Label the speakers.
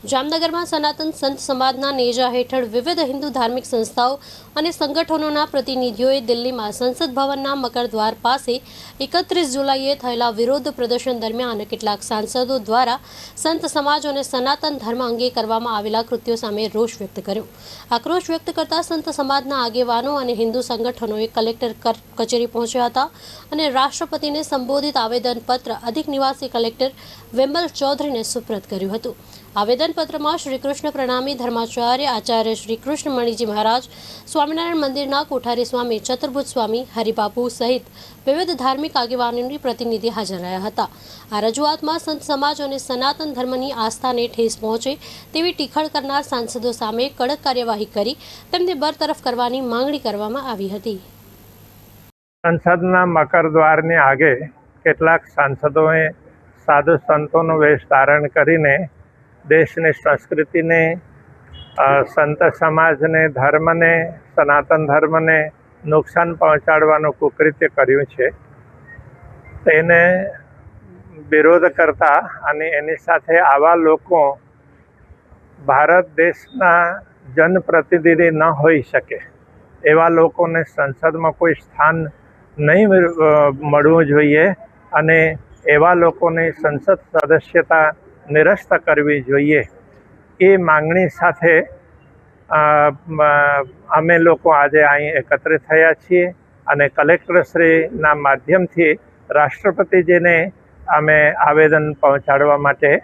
Speaker 1: જામનગરમાં સનાતન સંત સમાજના નેજા હેઠળ વિવિધ હિન્દુ ધાર્મિક સંસ્થાઓ અને સંગઠનોના પ્રતિનિધિઓએ દિલ્હીમાં સંસદ ભવનના મકરદ્વાર પાસે 31 જુલાઈએ થયેલા વિરોધ પ્રદર્શન દરમિયાન કેટલાક સાંસદો દ્વારા સંત સમાજ અને સનાતન ધર્મ અંગે કરવામાં આવેલા કૃત્યો સામે રોષ વ્યક્ત કર્યો। આક્રોશ વ્યક્ત કરતા સંત સમાજના આગેવાનો અને હિન્દુ સંગઠનોએ કલેક્ટર કચેરી પહોંચ્યા હતા અને રાષ્ટ્રપતિને સંબોધિત આવેદનપત્ર અધિક નિવાસી કલેક્ટર વિમલ ચૌધરીને સુપ્રત કર્યું હતું। આવેદનપત્રમાં શ્રી કૃષ્ણ પ્રણામી ધર્માચાર્ય આચાર્ય શ્રી કૃષ્ણ મણિજી મહારાજ, સ્વામિનારાયણ મંદિરના કોઠારી સ્વામી ચતુર્ભુજ સ્વામી, હરિબાપુ સહિત વિવિધ ધાર્મિક આગેવાનોની પ્રતિનિધિ હાજર રહ્યા હતા। આ રજૂઆતમાં સંત સમાજ અને સનાતન ધર્મની આસ્થાને ઠેસ પહોંચે તેવી ટીખળ કરનાર સાંસદો સામે કડક કાર્યવાહી કરી તેમને બરતરફ કરવાની માંગણી કરવામાં આવી હતી।
Speaker 2: સંસદના મકરદ્વારની આગે કેટલાક સાંસદોએ સાધુ સંતોનો વેશ ધારણ કરીને દેશની સંસ્કૃતિને, સંત સમાજને, ધર્મને, સનાતન ધર્મને નુકસાન પહોંચાડવાનું કુકૃત્ય કર્યું છે। તેને વિરોધ કરતા અને એની સાથે આવા લોકો ભારત દેશના જનપ્રતિનિધિ ન હોઈ શકે, એવા લોકોને સંસદમાં કોઈ સ્થાન નહીં મળવું જોઈએ અને એવા લોકોની સંસદ સદસ્યતા નિરસ્ત કરવી જોઈએ। એ માંગણી સાથે અમે લોકો આજે અહીં એકત્રિત થયા છીએ અને કલેક્ટરશ્રીના માધ્યમથી રાષ્ટ્રપતિજીને અમે આવેદન પહોંચાડવા માટે